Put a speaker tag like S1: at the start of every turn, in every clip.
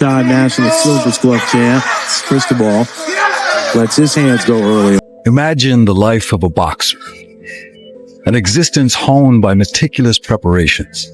S1: National Silver Glove champ, Cristobal, lets his hands go early.
S2: Imagine the life of a boxer, an existence honed by meticulous preparations.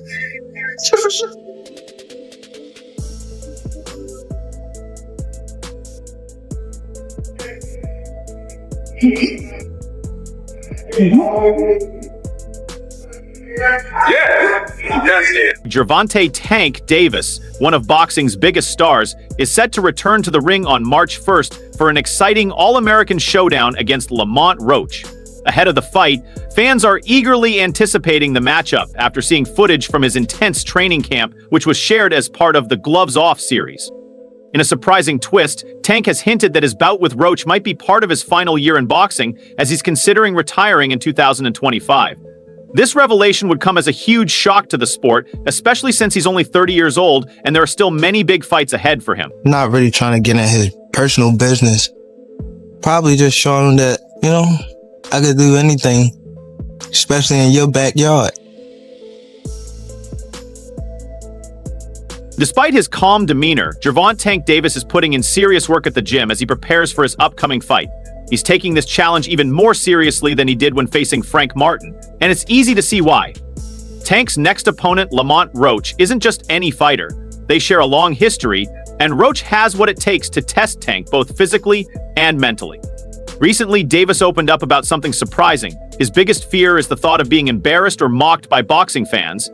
S3: Gervonta "Tank" Davis, one of boxing's biggest stars, is set to return to the ring on March 1st for an exciting All-American showdown against Lamont Roach. Ahead of the fight, fans are eagerly anticipating the matchup after seeing footage from his intense training camp, which was shared as part of the Gloves Off series. In a surprising twist, Tank has hinted that his bout with Roach might be part of his final year in boxing, as he's considering retiring in 2025. This revelation would come as a huge shock to the sport, especially since he's only 30 years old and there are still many big fights ahead for him.
S4: Not really trying to get in his personal business. Probably just showing him that, I could do anything, especially in your backyard.
S3: Despite his calm demeanor, Gervonta "Tank" Davis is putting in serious work at the gym as he prepares for his upcoming fight. He's taking this challenge even more seriously than he did when facing Frank Martin, and it's easy to see why. Tank's next opponent, Lamont Roach, isn't just any fighter. They share a long history, and Roach has what it takes to test Tank both physically and mentally. Recently, Davis opened up about something surprising. His biggest fear is the thought of being embarrassed or mocked by boxing fans.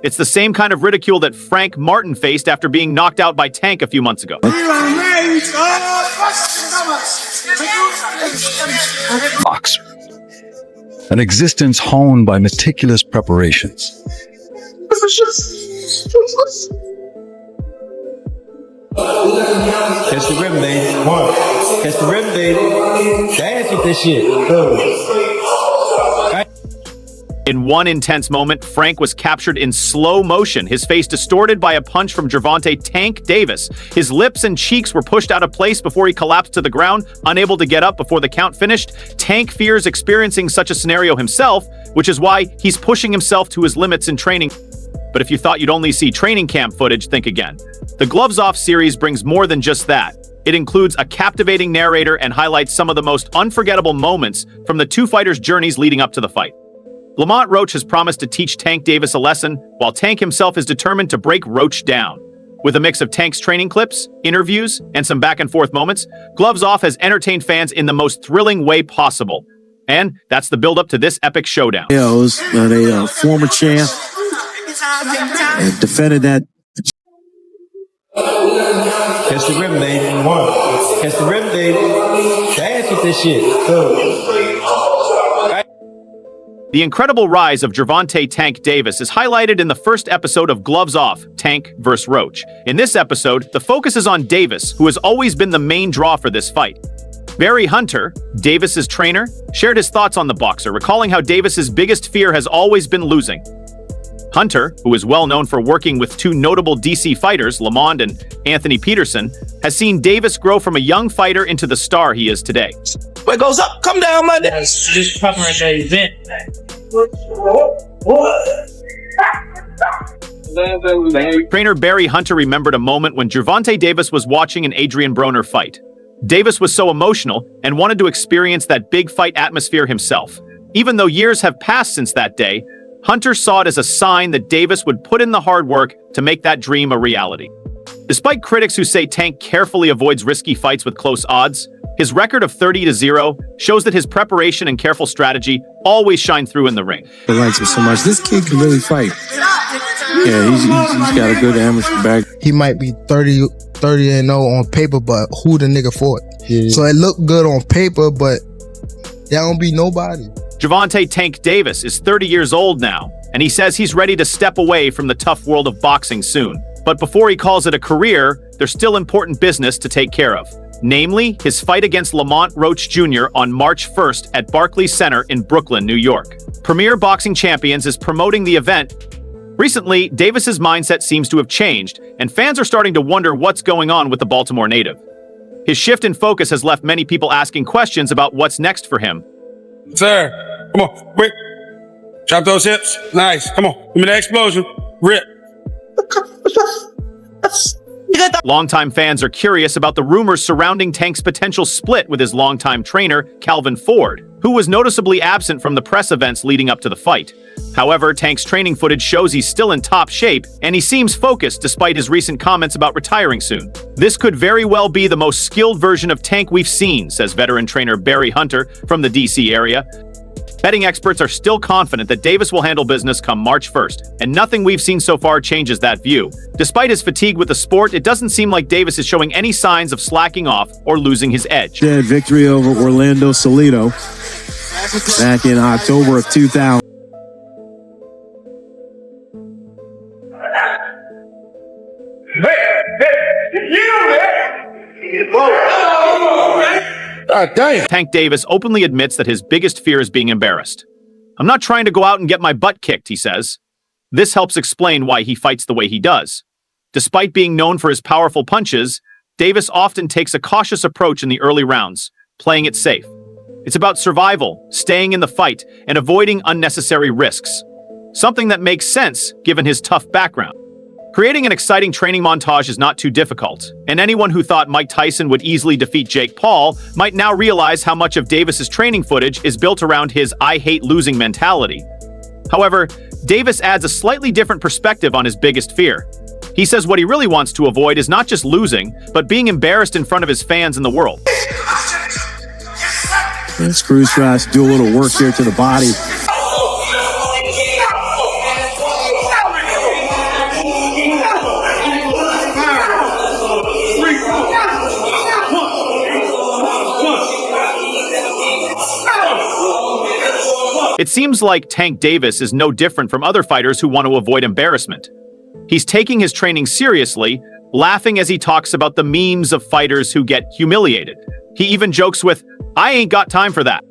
S3: It's the same kind of ridicule that Frank Martin faced after being knocked out by Tank a few months ago.
S2: Boxer, an existence honed by meticulous preparations.
S5: Catch the rim, baby. Catch the rim, baby. Dance with this shit.
S3: In one intense moment, Frank was captured in slow motion, his face distorted by a punch from Gervonta "Tank" Davis. His lips and cheeks were pushed out of place before he collapsed to the ground, unable to get up before the count finished. Tank fears experiencing such a scenario himself, which is why he's pushing himself to his limits in training. But if you thought you'd only see training camp footage, think again. The Gloves Off series brings more than just that. It includes a captivating narrator and highlights some of the most unforgettable moments from the two fighters' journeys leading up to the fight. Lamont Roach has promised to teach Tank Davis a lesson, while Tank himself is determined to break Roach down. With a mix of Tank's training clips, interviews, and some back-and-forth moments, Gloves Off has entertained fans in the most thrilling way possible. And that's the build-up to this epic showdown.
S1: A former champ and defended that.
S5: Catch the rim, baby. Catch the rim, baby. Dance with this shit.
S3: The incredible rise of Gervonta "Tank" Davis is highlighted in the first episode of Gloves Off, Tank vs. Roach. In this episode, the focus is on Davis, who has always been the main draw for this fight. Barry Hunter, Davis's trainer, shared his thoughts on the boxer, recalling how Davis's biggest fear has always been losing. Hunter, who is well known for working with two notable DC fighters, Lamont and Anthony Peterson, has seen Davis grow from a young fighter into the star he is today.
S4: What goes up, come down, my nigga.
S6: Just popping right there, event.
S3: Trainer Barry Hunter remembered a moment when Gervonta Davis was watching an Adrian Broner fight. Davis was so emotional and wanted to experience that big fight atmosphere himself. Even though years have passed since that day, Hunter saw it as a sign that Davis would put in the hard work to make that dream a reality. Despite critics who say Tank carefully avoids risky fights with close odds, his record of 30-0 shows that his preparation and careful strategy always shine through in the ring.
S1: He likes it so much. This kid can really fight. Yeah, he's got a good amateur back.
S4: He might be 30-0 on paper, but who the nigga fought? Yeah. So it looked good on paper, but that don't be nobody.
S3: Gervonta "Tank" Davis is 30 years old now, and he says he's ready to step away from the tough world of boxing soon. But before he calls it a career, there's still important business to take care of. Namely, his fight against Lamont Roach Jr. on March 1st at Barclays Center in Brooklyn, New York. Premier Boxing Champions is promoting the event. Recently, Davis's mindset seems to have changed, and fans are starting to wonder what's going on with the Baltimore native. His shift in focus has left many people asking questions about what's next for him.
S7: Sir, come on, quick. Chop those hips. Nice. Come on, give me that explosion. Rip.
S3: Longtime fans are curious about the rumors surrounding Tank's potential split with his longtime trainer, Calvin Ford, who was noticeably absent from the press events leading up to the fight. However, Tank's training footage shows he's still in top shape, and he seems focused despite his recent comments about retiring soon. This could very well be the most skilled version of Tank we've seen, says veteran trainer Barry Hunter from the DC area. Betting experts are still confident that Davis will handle business come March 1st, and nothing we've seen so far changes that view. Despite his fatigue with the sport, it doesn't seem like Davis is showing any signs of slacking off or losing his edge.
S1: Victory over Orlando Salido back in October of 2000.
S3: Tank Davis openly admits that his biggest fear is being embarrassed. "I'm not trying to go out and get my butt kicked," he says. This helps explain why he fights the way he does. Despite being known for his powerful punches, Davis often takes a cautious approach in the early rounds, playing it safe. It's about survival, staying in the fight, and avoiding unnecessary risks. Something that makes sense given his tough background. Creating an exciting training montage is not too difficult, and anyone who thought Mike Tyson would easily defeat Jake Paul might now realize how much of Davis's training footage is built around his "I hate losing" mentality. However, Davis adds a slightly different perspective on his biggest fear. He says what he really wants to avoid is not just losing, but being embarrassed in front of his fans and the world.
S1: And Screws tries to do a little work here to the body.
S3: It seems like Tank Davis is no different from other fighters who want to avoid embarrassment. He's taking his training seriously, laughing as he talks about the memes of fighters who get humiliated. He even jokes with, "I ain't got time for that."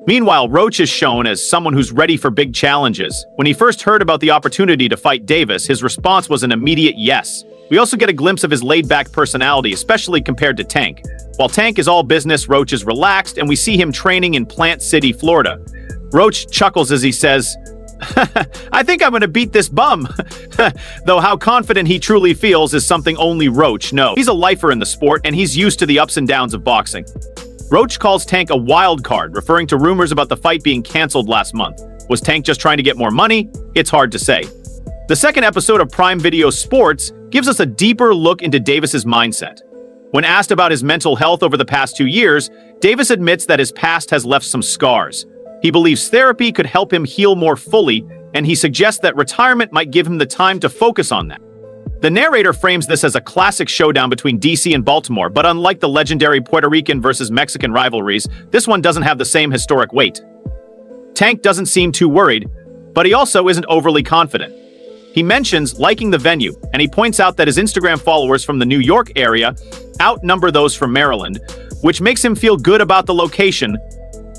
S3: Meanwhile, Roach is shown as someone who's ready for big challenges. When he first heard about the opportunity to fight Davis, his response was an immediate yes. We also get a glimpse of his laid-back personality, especially compared to Tank. While Tank is all business, Roach is relaxed, and we see him training in Plant City, Florida. Roach chuckles as he says, "I think I'm gonna beat this bum." Though how confident he truly feels is something only Roach knows. He's a lifer in the sport, and he's used to the ups and downs of boxing. Roach calls Tank a wild card, referring to rumors about the fight being canceled last month. Was Tank just trying to get more money? It's hard to say. The second episode of Prime Video Sports gives us a deeper look into Davis's mindset. When asked about his mental health over the past 2 years, Davis admits that his past has left some scars. He believes therapy could help him heal more fully, and he suggests that retirement might give him the time to focus on that. The narrator frames this as a classic showdown between DC and Baltimore, but unlike the legendary Puerto Rican versus Mexican rivalries, this one doesn't have the same historic weight. Tank doesn't seem too worried, but he also isn't overly confident. He mentions liking the venue, and he points out that his Instagram followers from the New York area outnumber those from Maryland, which makes him feel good about the location.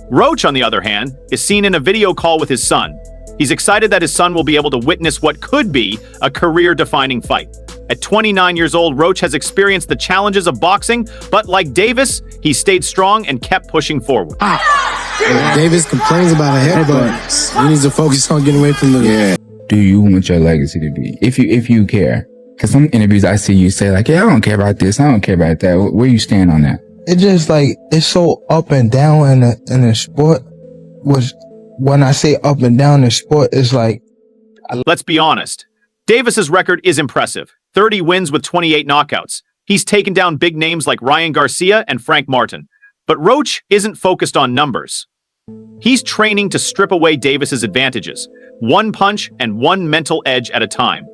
S3: Roach, on the other hand, is seen in a video call with his son. He's excited that his son will be able to witness what could be a career-defining fight. At 29 years old, Roach has experienced the challenges of boxing, but like Davis, he stayed strong and kept pushing forward.
S8: Davis complains about a headbutt. He needs to focus on getting away from the...
S9: Yeah. Do you want your legacy to be? If you care. Because some interviews I see you say like, yeah, I don't care about this. I don't care about that. Where you stand on that?
S4: It just like, it's so up and down in the sport. When I say up and down in sport, it's like...
S3: Let's be honest. Davis's record is impressive. 30 wins with 28 knockouts. He's taken down big names like Ryan Garcia and Frank Martin. But Roach isn't focused on numbers. He's training to strip away Davis's advantages, one punch and one mental edge at a time.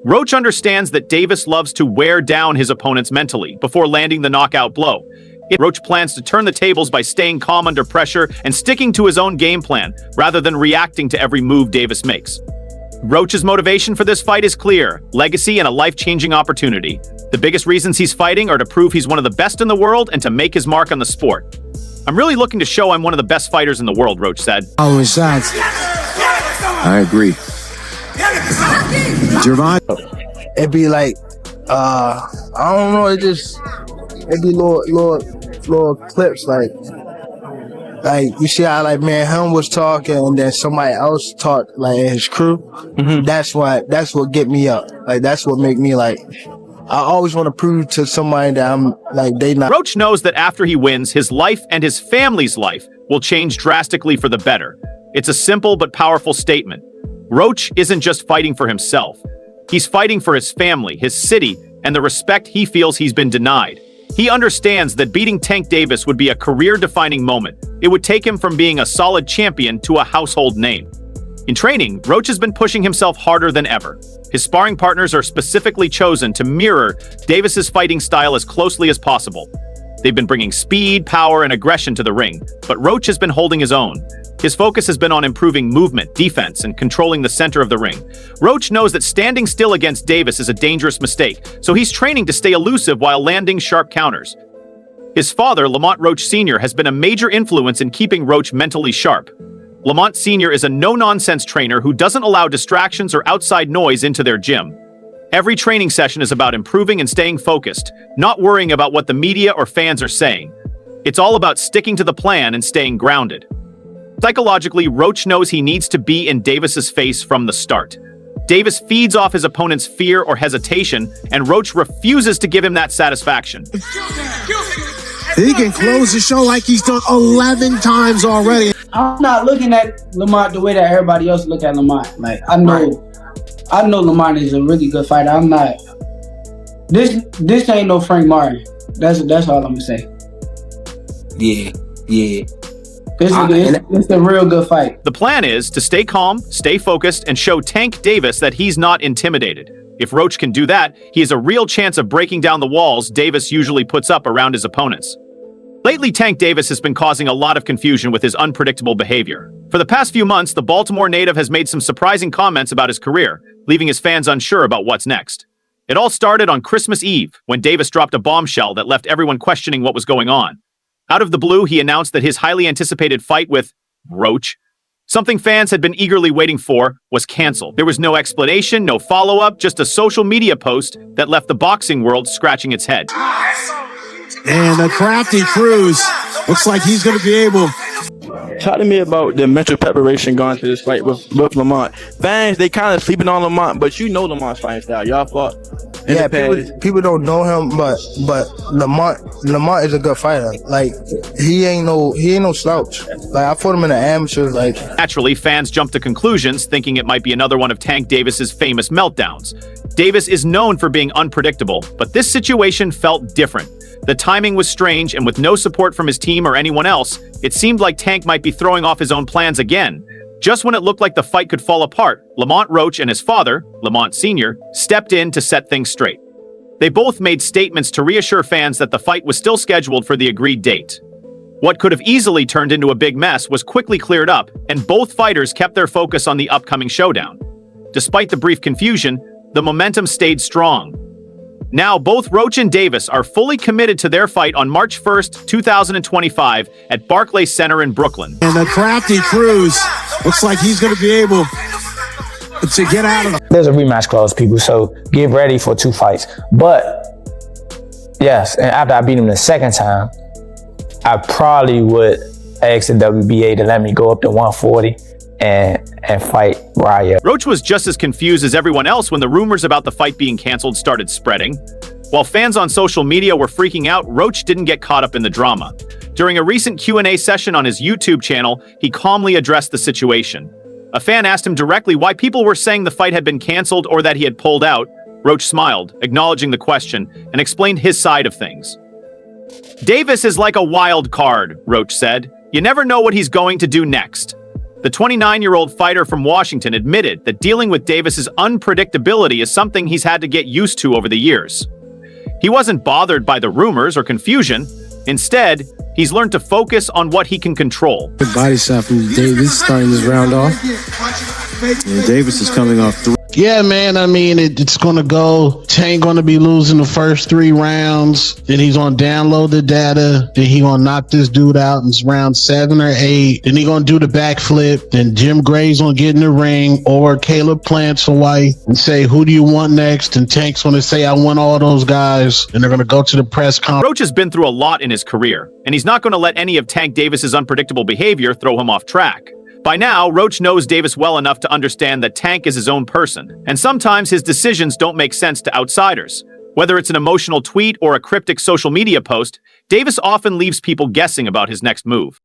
S3: Roach understands that Davis loves to wear down his opponents mentally before landing the knockout blow. Roach plans to turn the tables by staying calm under pressure and sticking to his own game plan, rather than reacting to every move Davis makes. Roach's motivation for this fight is clear: legacy and a life-changing opportunity. The biggest reasons he's fighting are to prove he's one of the best in the world and to make his mark on the sport. "I'm really looking to show I'm one of the best fighters in the world," Roach said.
S8: Following shots.
S1: I agree. Gervonta.
S4: It'd be like, I don't know, it'd be little clips like you see how like man him was talking and then somebody else talked like his crew. Mm-hmm. That's what get me up. Like that's what make me like I always want to prove to somebody that I'm like they not.
S3: Roach knows that after he wins, his life and his family's life will change drastically for the better. It's a simple but powerful statement. Roach isn't just fighting for himself. He's fighting for his family, his city, and the respect he feels he's been denied. He understands that beating Tank Davis would be a career-defining moment. It would take him from being a solid champion to a household name. In training, Roach has been pushing himself harder than ever. His sparring partners are specifically chosen to mirror Davis's fighting style as closely as possible. They've been bringing speed, power, and aggression to the ring, but Roach has been holding his own. His focus has been on improving movement, defense, and controlling the center of the ring. Roach knows that standing still against Davis is a dangerous mistake, so he's training to stay elusive while landing sharp counters. His father, Lamont Roach Sr., has been a major influence in keeping Roach mentally sharp. Lamont Sr. is a no-nonsense trainer who doesn't allow distractions or outside noise into their gym. Every training session is about improving and staying focused, not worrying about what the media or fans are saying. It's all about sticking to the plan and staying grounded. Psychologically, Roach knows he needs to be in Davis's face from the start. Davis feeds off his opponent's fear or hesitation, and Roach refuses to give him that satisfaction.
S8: He can close the show like he's done 11 times already.
S10: I'm not looking at Lamont the way that everybody else look at Lamont. Like I know Lamont is a really good fighter. I'm not. This ain't no Frank Martin. That's all I'm gonna say.
S5: Yeah.
S10: It's a real good fight.
S3: The plan is to stay calm, stay focused, and show Tank Davis that he's not intimidated. If Roach can do that, he has a real chance of breaking down the walls Davis usually puts up around his opponents. Lately, Tank Davis has been causing a lot of confusion with his unpredictable behavior. For the past few months, the Baltimore native has made some surprising comments about his career, leaving his fans unsure about what's next. It all started on Christmas Eve, when Davis dropped a bombshell that left everyone questioning what was going on. Out of the blue, he announced that his highly anticipated fight with Roach, something fans had been eagerly waiting for, was canceled. There was no explanation, no follow-up, just a social media post that left the boxing world scratching its head.
S8: And a crafty Cruz looks like he's going to be able.
S5: Talk to me about the mental preparation going to this fight with Lamont. Fans, they kind of sleeping on Lamont, but you know Lamont's fighting style. Y'all fought in the past.
S4: People don't know him, but Lamont is a good fighter. Like he ain't no slouch. Like I fought him in the amateurs. Like
S3: naturally, fans jumped to conclusions, thinking it might be another one of Tank Davis's famous meltdowns. Davis is known for being unpredictable, but this situation felt different. The timing was strange, and with no support from his team or anyone else, it seemed like Tank might be throwing off his own plans again. Just when it looked like the fight could fall apart, Lamont Roach and his father, Lamont Sr., stepped in to set things straight. They both made statements to reassure fans that the fight was still scheduled for the agreed date. What could have easily turned into a big mess was quickly cleared up, and both fighters kept their focus on the upcoming showdown. Despite the brief confusion, the momentum stayed strong. Now, both Roach and Davis are fully committed to their fight on March 1st, 2025 at Barclays Center in Brooklyn.
S8: And a crafty Cruz looks like he's going to be able to get out of it.
S11: There's a rematch clause, people, so get ready for 2 fights. But, yes, and after I beat him the second time, I probably would ask the WBA to let me go up to 140 and fight Raya.
S3: Roach was just as confused as everyone else when the rumors about the fight being canceled started spreading. While fans on social media were freaking out, Roach didn't get caught up in the drama. During a recent Q&A session on his YouTube channel, he calmly addressed the situation. A fan asked him directly why people were saying the fight had been canceled or that he had pulled out. Roach smiled, acknowledging the question, and explained his side of things. Davis is like a wild card, Roach said. You never know what he's going to do next. The 29-year-old fighter from Washington admitted that dealing with Davis's unpredictability is something he's had to get used to over the years. He wasn't bothered by the rumors or confusion. Instead, he's learned to focus on what he can control.
S1: Good body shot from Davis starting this round off. And Davis is coming off 3.
S12: Yeah, man. I mean, it's going to go. Tank going to be losing the first 3 rounds. Then he's going to download the data. Then he going to knock this dude out in round 7 or 8. Then he going to do the backflip. Then Jim Gray's going to get in the ring, or Caleb Plants Hawaii, and say, who do you want next? And Tank's going to say, I want all those guys. And they're going to go to the press conference.
S3: Roach has been through a lot in his career, and he's not going to let any of Tank Davis's unpredictable behavior throw him off track. By now, Roach knows Davis well enough to understand that Tank is his own person, and sometimes his decisions don't make sense to outsiders. Whether it's an emotional tweet or a cryptic social media post, Davis often leaves people guessing about his next move.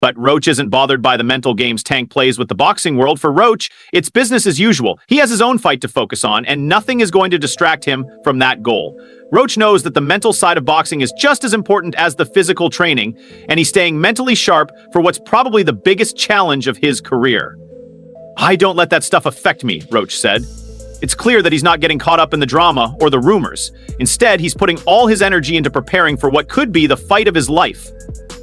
S3: But Roach isn't bothered by the mental games Tank plays with the boxing world. For Roach, it's business as usual. He has his own fight to focus on, and nothing is going to distract him from that goal. Roach knows that the mental side of boxing is just as important as the physical training, and he's staying mentally sharp for what's probably the biggest challenge of his career. "I don't let that stuff affect me," Roach said. It's clear that he's not getting caught up in the drama or the rumors. Instead, he's putting all his energy into preparing for what could be the fight of his life.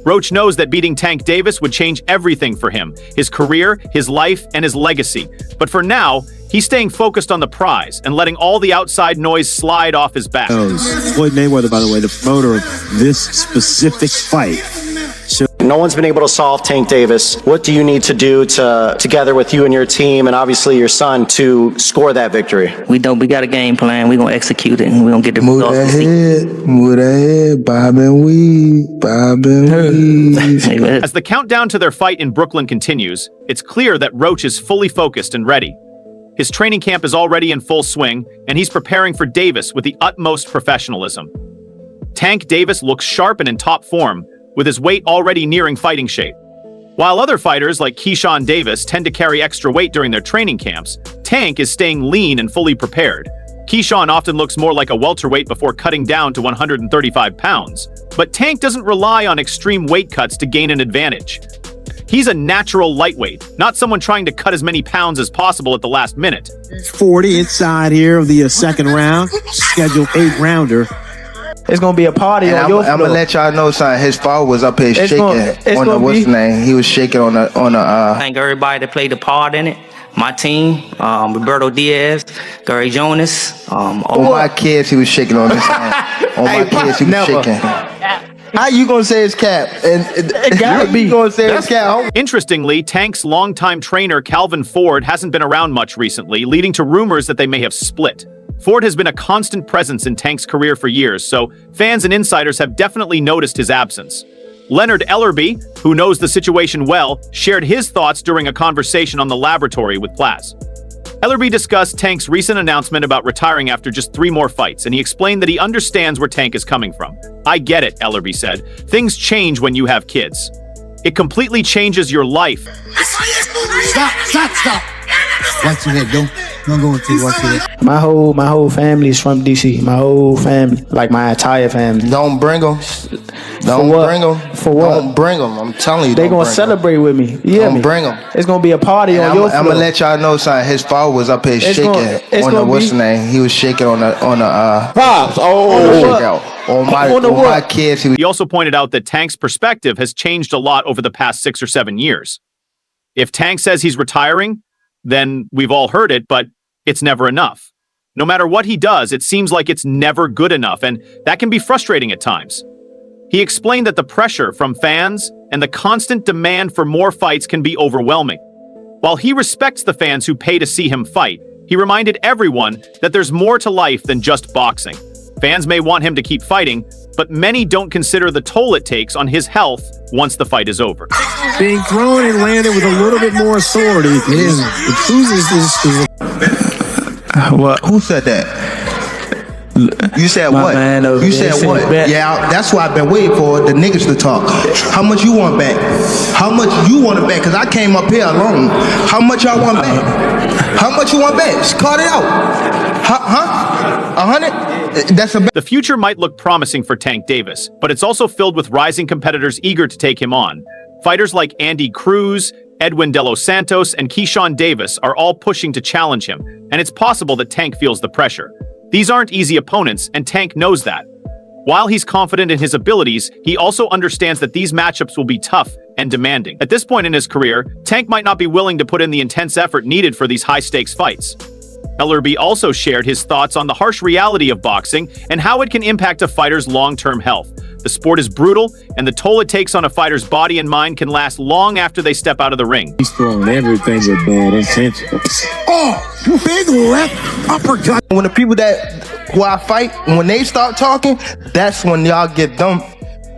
S3: Roach knows that beating Tank Davis would change everything for him, his career, his life, and his legacy. But for now, he's staying focused on the prize and letting all the outside noise slide off his back.
S8: Floyd Mayweather, by the way, the promoter of this specific fight.
S13: No one's been able to solve Tank Davis. What do you need to do together with you and your team and obviously your son to score that victory?
S14: We got a game plan. We're going to execute it, and we're going to get the results.
S4: Move that head, bob and weave.
S3: As the countdown to their fight in Brooklyn continues, it's clear that Roach is fully focused and ready. His training camp is already in full swing, and he's preparing for Davis with the utmost professionalism. Tank Davis looks sharp and in top form, with his weight already nearing fighting shape. While other fighters like Keyshawn Davis tend to carry extra weight during their training camps, Tank is staying lean and fully prepared. Keyshawn often looks more like a welterweight before cutting down to 135 pounds. But Tank doesn't rely on extreme weight cuts to gain an advantage. He's a natural lightweight, not someone trying to cut as many pounds as possible at the last minute.
S8: 40 inside here of the second round, scheduled 8-rounder.
S11: It's gonna be a party on your floor.
S4: I'm gonna let y'all know, son. His father was up here shaking on the what's his name. He was shaking on the.
S14: Thank everybody that played a part in it. My team, Roberto Diaz, Gary Jonas.
S4: On my kids, he was shaking on his hand. On my kids, he was shaking. How you gonna say his cap? And you gonna say his cap?
S3: Interestingly, Tank's longtime trainer Calvin Ford hasn't been around much recently, leading to rumors that they may have split. Ford has been a constant presence in Tank's career for years, so fans and insiders have definitely noticed his absence. Leonard Ellerby, who knows the situation well, shared his thoughts during a conversation on the laboratory with Plaz. Ellerby discussed Tank's recent announcement about retiring after just 3 more fights, and he explained that he understands where Tank is coming from. "I get it," Ellerby said. "Things change when you have kids. It completely changes your life."
S8: Stop. Watch your head, don't go into watch your head.
S10: My whole family is from DC. My whole family, like my entire family.
S4: Don't bring them. Don't bring them.
S10: For what?
S4: Don't bring them. I'm telling you,
S10: they gonna celebrate with me.
S4: Don't bring them.
S10: It's gonna be a party on your floor.
S4: I'm gonna let y'all know, son. His father was up here shaking on the what's his name. He was shaking on the
S5: Pops.
S4: On my kids.
S3: He also pointed out that Tank's perspective has changed a lot over the past 6 or 7 years. If Tank says he's retiring, then we've all heard it, but it's never enough. No matter what he does, it seems like it's never good enough, and that can be frustrating at times. He explained that the pressure from fans and the constant demand for more fights can be overwhelming. While he respects the fans who pay to see him fight, he reminded everyone that there's more to life than just boxing. Fans may want him to keep fighting, but many don't consider the toll it takes on his health once the fight is over.
S8: Being thrown and landed with a little bit more authority. It chooses this.
S4: What? Who said that? You said what? You said what? Yeah, that's why I've been waiting for the niggas to talk. How much you want back? How much you want it back? Because I came up here alone. How much y'all want back? How much you want back? Just cut it out. Huh? 100? The
S3: future might look promising for Tank Davis, but it's also filled with rising competitors eager to take him on. Fighters like Andy Cruz, Edwin De Los Santos, and Keyshawn Davis are all pushing to challenge him, and it's possible that Tank feels the pressure. These aren't easy opponents, and Tank knows that. While he's confident in his abilities, he also understands that these matchups will be tough and demanding. At this point in his career, Tank might not be willing to put in the intense effort needed for these high-stakes fights. Ellerby also shared his thoughts on the harsh reality of boxing and how it can impact a fighter's long-term health. The sport is brutal, and the toll it takes on a fighter's body and mind can last long after they step out of the ring.
S8: He's throwing everything with bad intention. Oh, big left uppercut.
S4: When the people who I fight, when they start talking, that's when y'all get them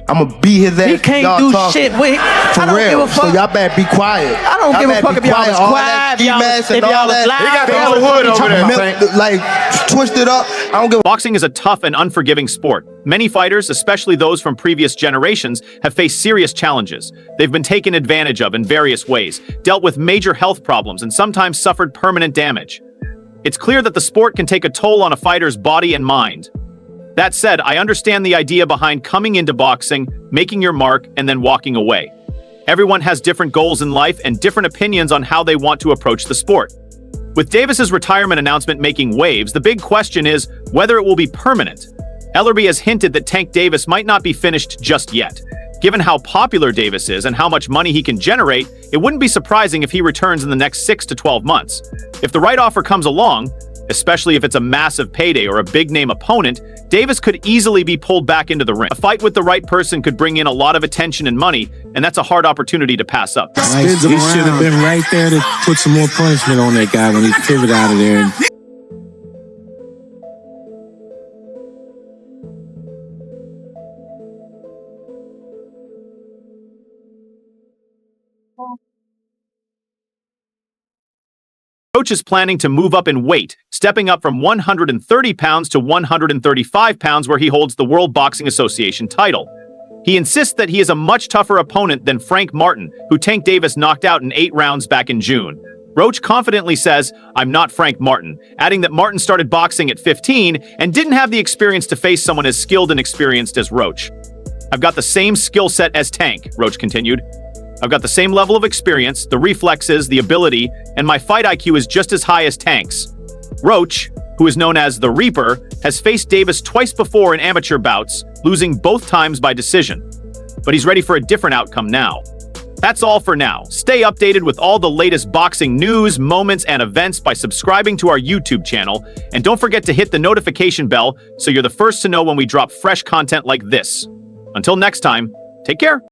S4: I'm gonna beat his ass.
S5: He can't
S4: y'all
S5: do
S4: talking.
S5: shit. Wait,
S4: For
S5: I don't
S4: real.
S5: give a fuck.
S4: So y'all better be quiet.
S5: I don't give a fuck if y'all was quiet, if y'all was loud.
S7: He got the whole hood over there.
S4: Like, twisted up. I don't give a
S3: Boxing is a tough and unforgiving sport. Many fighters, especially those from previous generations, have faced serious challenges. They've been taken advantage of in various ways, dealt with major health problems, and sometimes suffered permanent damage. It's clear that the sport can take a toll on a fighter's body and mind. That said, I understand the idea behind coming into boxing, making your mark, and then walking away. Everyone has different goals in life and different opinions on how they want to approach the sport. With Davis's retirement announcement making waves, the big question is whether it will be permanent. Ellerby has hinted that Tank Davis might not be finished just yet. Given how popular Davis is and how much money he can generate, it wouldn't be surprising if he returns in the next 6 to 12 months. If the right offer comes along, especially if it's a massive payday or a big-name opponent, Davis could easily be pulled back into the ring. A fight with the right person could bring in a lot of attention and money, and that's a hard opportunity to pass up.
S1: He should have been right there to put some more punishment on that guy when he pivoted out of there.
S3: Roach is planning to move up in weight, stepping up from 130 pounds to 135 pounds where he holds the World Boxing Association title. He insists that he is a much tougher opponent than Frank Martin, who Tank Davis knocked out in 8 rounds back in June. Roach confidently says, "I'm not Frank Martin," adding that Martin started boxing at 15 and didn't have the experience to face someone as skilled and experienced as Roach. "I've got the same skill set as Tank," Roach continued. "I've got the same level of experience, the reflexes, the ability, and my fight IQ is just as high as Tank's." Roach, who is known as the Reaper, has faced Davis twice before in amateur bouts, losing both times by decision. But he's ready for a different outcome now. That's all for now. Stay updated with all the latest boxing news, moments, and events by subscribing to our YouTube channel, and don't forget to hit the notification bell so you're the first to know when we drop fresh content like this. Until next time, take care.